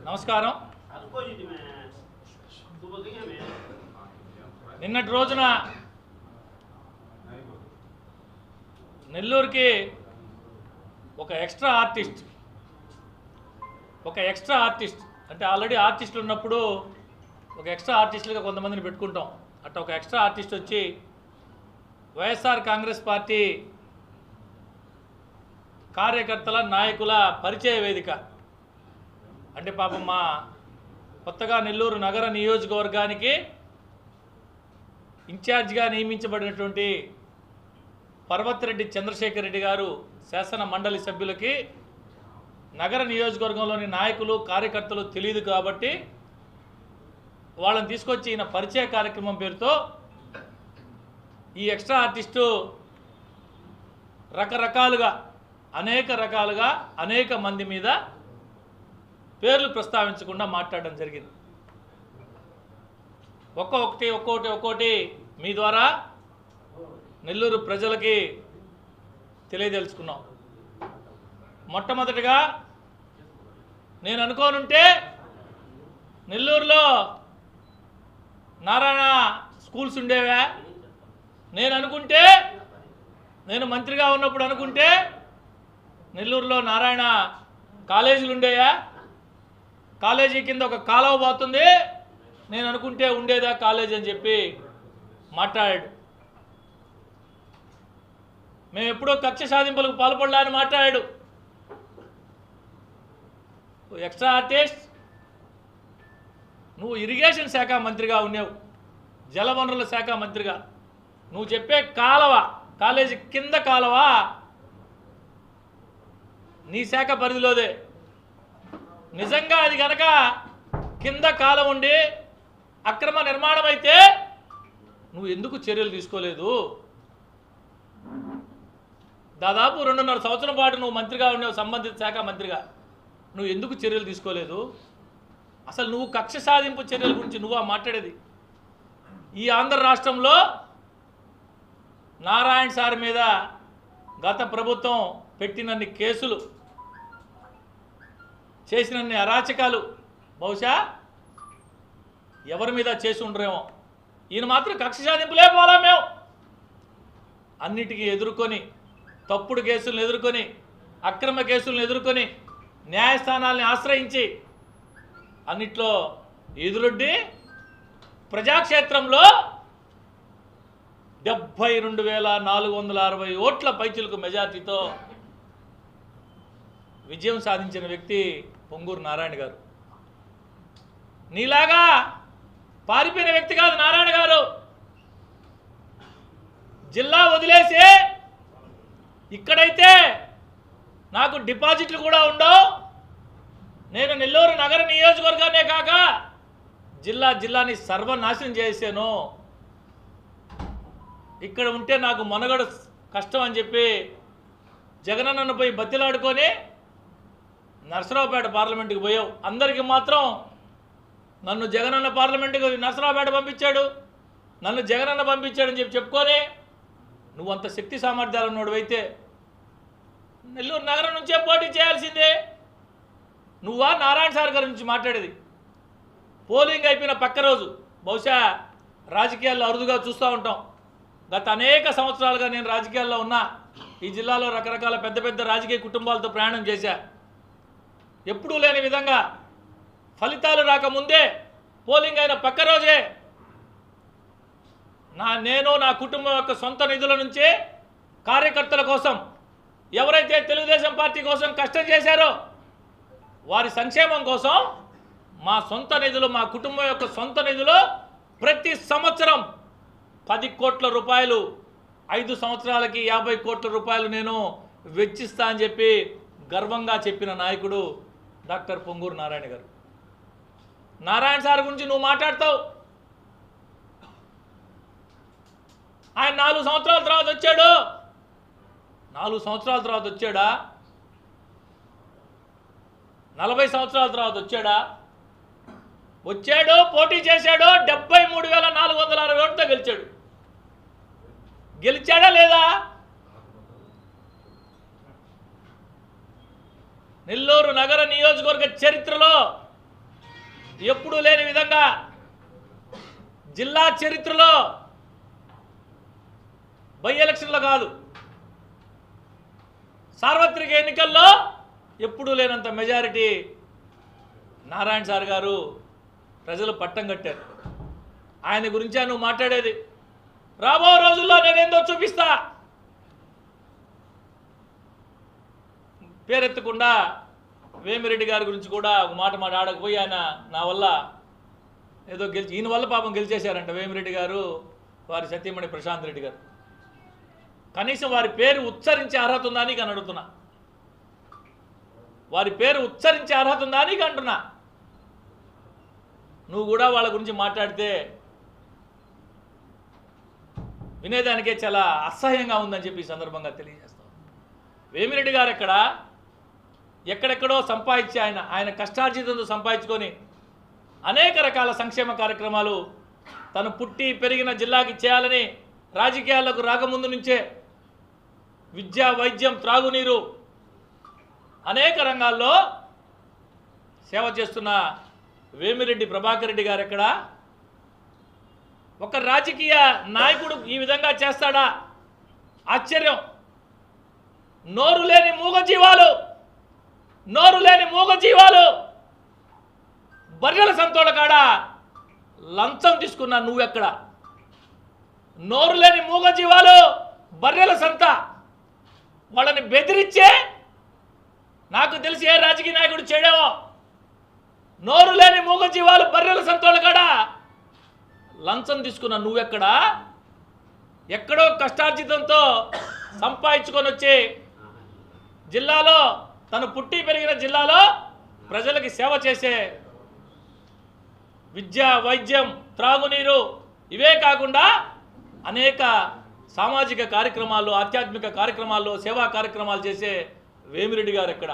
నమస్కారం. నిన్నటి రోజున నెల్లూరుకి ఒక ఎక్స్ట్రా ఆర్టిస్ట్ అంటే ఆల్రెడీ ఆర్టిస్టులు ఉన్నప్పుడు ఒక ఎక్స్ట్రా ఆర్టిస్టులుగా కొంతమందిని పెట్టుకుంటాం. అట్లా ఒక ఎక్స్ట్రా ఆర్టిస్ట్ వచ్చి వైఎస్ఆర్ కాంగ్రెస్ పార్టీ కార్యకర్తల నాయకుల పరిచయ వేదిక అంటే పాపం మా కొత్తగా నెల్లూరు నగర నియోజకవర్గానికి ఇన్ఛార్జిగా నియమించబడినటువంటి పర్వతిరెడ్డి చంద్రశేఖర్ రెడ్డి గారు శాసన మండలి సభ్యులకి నగర నియోజకవర్గంలోని నాయకులు కార్యకర్తలు తెలియదు కాబట్టి వాళ్ళని తీసుకొచ్చి ఈయన పరిచయ కార్యక్రమం పేరుతో ఈ ఎక్స్ట్రా ఆర్టిస్టు అనేక రకాలుగా అనేక మంది మీద పేర్లు ప్రస్తావించకుండా మాట్లాడడం జరిగింది. ఒక్కొక్కటి మీ ద్వారా నెల్లూరు ప్రజలకి తెలియదలుచుకున్నాం. మొట్టమొదటిగా నేను అనుకోనుంటే నెల్లూరులో నారాయణ స్కూల్స్ ఉండేవా, నేను మంత్రిగా ఉన్నప్పుడు అనుకుంటే నెల్లూరులో నారాయణ కాలేజీలు ఉండేయా, కాలేజీ కింద ఒక కాలువ పోతుంది, నేను అనుకుంటే ఉండేదా కాలేజీ అని చెప్పి మాట్లాడాడు. మేము ఎప్పుడో కక్ష సాధింపులకు పాల్పడలా అని మాట్లాడాడు. ఎక్స్ట్రా ఆర్టిస్ట్, నువ్వు ఇరిగేషన్ శాఖ మంత్రిగా ఉన్నావు, జలవనరుల శాఖ మంత్రిగా. నువ్వు చెప్పే కాలేజీ కింద కాలువ నీ శాఖ పరిధిలోదే. నిజంగా అది కనుక కింద కాలువ ఉండి అక్రమ నిర్మాణం అయితే నువ్వు ఎందుకు చర్యలు తీసుకోలేదు? దాదాపు 2.5 సంవత్సరం పాటు నువ్వు మంత్రిగా ఉన్నావు, సంబంధిత శాఖ మంత్రిగా. నువ్వు ఎందుకు చర్యలు తీసుకోలేదు? అసలు నువ్వు కక్ష సాధింపు చర్యల గురించి నువ్వు మాట్లాడేది? ఈ ఆంధ్ర రాష్ట్రంలో నారాయణ సార్ మీద గత ప్రభుత్వం పెట్టినన్ని కేసులు, చేసినన్ని అరాచకాలు బహుశా ఎవరి మీద చేసి ఉండరేమో. ఈయన మాత్రం కక్ష సాధింపులే పోలా. మేము అన్నిటికీ ఎదుర్కొని, తప్పుడు కేసులను ఎదుర్కొని, అక్రమ కేసులను ఎదుర్కొని, న్యాయస్థానాల్ని ఆశ్రయించి అన్నిట్లో ఎదురొడ్డి ప్రజాక్షేత్రంలో 72,460 ఓట్ల పైచిలకు మెజార్టీతో విజయం సాధించిన వ్యక్తి పొంగూరు నారాయణ గారు. నీలాగా పారిపోయిన వ్యక్తి కాదు నారాయణ గారు. జిల్లా వదిలేసి ఇక్కడైతే నాకు డిపాజిట్లు కూడా ఉండవు, నేను నెల్లూరు నగర నియోజకవర్గాన్నే కాక జిల్లాని సర్వనాశనం చేశాను, ఇక్కడ ఉంటే నాకు మనుగడ కష్టం అని చెప్పి జగనన్నను పోయి బతిలాడుకొని నర్సరావుపేట పార్లమెంటుకి పోయావు. అందరికీ మాత్రం నన్ను జగనన్న పార్లమెంటుకి నర్సరావుపేట పంపించాడు, నన్ను జగనన్న పంపించాడని చెప్పుకొని నువ్వు అంత శక్తి సామర్థ్యాలు ఉన్నోడువైతే నెల్లూరు నగరం నుంచే పోటీ చేయాల్సిందే. నువ్వా నారాయణ సార్ గారి నుంచి మాట్లాడేది? పోలింగ్ అయిపోయిన పక్క రోజు, బహుశా రాజకీయాల్లో అరుదుగా చూస్తూ ఉంటాం. గత అనేక సంవత్సరాలుగా నేను రాజకీయాల్లో ఉన్నా. ఈ జిల్లాలో రకరకాల పెద్ద రాజకీయ కుటుంబాలతో ప్రయాణం చేశా. ఎప్పుడూ లేని విధంగా ఫలితాలు రాకముందే, పోలింగ్ అయిన పక్క రోజే నేను నా కుటుంబం యొక్క సొంత నిధుల నుంచే కార్యకర్తల కోసం, ఎవరైతే తెలుగుదేశం పార్టీ కోసం కష్టం చేశారో వారి సంక్షేమం కోసం మా సొంత నిధులు, మా కుటుంబం యొక్క సొంత నిధులు ప్రతి సంవత్సరం 10 కోట్ల రూపాయలు, 5 సంవత్సరాలకి 50 కోట్ల రూపాయలు నేను వెచ్చిస్తా అని చెప్పి గర్వంగా చెప్పిన నాయకుడు డాక్టర్ పొంగూరు నారాయణ గారు. నారాయణ సార్ గురించి నువ్వు మాట్లాడతావు. ఆయన 4 సంవత్సరాల తర్వాత వచ్చాడు. 4 సంవత్సరాల తర్వాత వచ్చాడా? 40 సంవత్సరాల తర్వాత వచ్చాడా? వచ్చాడు, పోటీ చేశాడు, 73,460 ఓట్లతో గెలిచాడు. గెలిచాడా లేదా? నెల్లూరు నగర నియోజకవర్గ చరిత్రలో ఎప్పుడూ లేని విధంగా జిల్లా చరిత్రలో బై ఎలక్షన్లో కాదు సార్వత్రిక ఎన్నికల్లో ఎప్పుడూ లేనంత మెజారిటీ నారాయణ సార్ గారు ప్రజలు పట్టం కట్టారు. ఆయన గురించే నువ్వు మాట్లాడేది. రాబో రోజుల్లో నేనేందో చూపిస్తా. పేరెత్తకుండా వేమిరెడ్డి గారి గురించి కూడా ఒక మాట ఆడకపోయి ఆయన నా వల్ల ఏదో గెలిచి ఈయన వల్ల పాపం గెలిచేశారంట వేమిరెడ్డి గారు, వారి సతీమణి ప్రశాంత్ రెడ్డి గారు. కనీసం వారి పేరు ఉచ్చరించే అర్హత ఉందా నీకు అని అడుగుతున్నా. వారి పేరు ఉచ్చరించే అర్హత ఉందా నీకు అంటున్నా. నువ్వు కూడా వాళ్ళ గురించి మాట్లాడితే వినేదానికే చాలా అసహ్యంగా ఉందని చెప్పి ఈ సందర్భంగా తెలియజేస్తాం. వేమిరెడ్డి గారు ఎక్కడెక్కడో సంపాదించి ఆయన కష్టార్జితంతో సంపాదించుకొని అనేక రకాల సంక్షేమ కార్యక్రమాలు తను పుట్టి పెరిగిన జిల్లాకి చేయాలని రాజకీయాలకు రాకముందు నుంచే విద్య, వైద్యం, త్రాగునీరు అనేక రంగాల్లో సేవ చేస్తున్న వేమిరెడ్డి ప్రభాకర్ రెడ్డి గారు ఒక రాజకీయ నాయకుడు ఈ విధంగా చేస్తాడా? ఆశ్చర్యం. నోరు లేని మూగజీవాలు బర్రెల సంతోడ కాడ లంచం తీసుకున్నా నువ్వెక్కడ? నోరు లేని మూగజీవాలు బర్రెల సంత వాళ్ళని బెదిరించే నాకు తెలిసి ఏ రాజకీయ నాయకుడు చేయడమో. నోరు లేని మూగజీవాలు బర్రెల సంతోడ కాడ లంచం తీసుకున్న నువ్వెక్కడా? ఎక్కడో కష్టార్జితంతో సంపాదించుకొని వచ్చి జిల్లాలో తను పుట్టి పెరిగిన జిల్లాలో ప్రజలకి సేవ చేసే విద్య, వైద్యం, త్రాగునీరు ఇవే కాకుండా అనేక సామాజిక కార్యక్రమాల్లో, ఆధ్యాత్మిక కార్యక్రమాల్లో, సేవా కార్యక్రమాలు చేసే వేమిరెడ్డి గారు ఎక్కడ?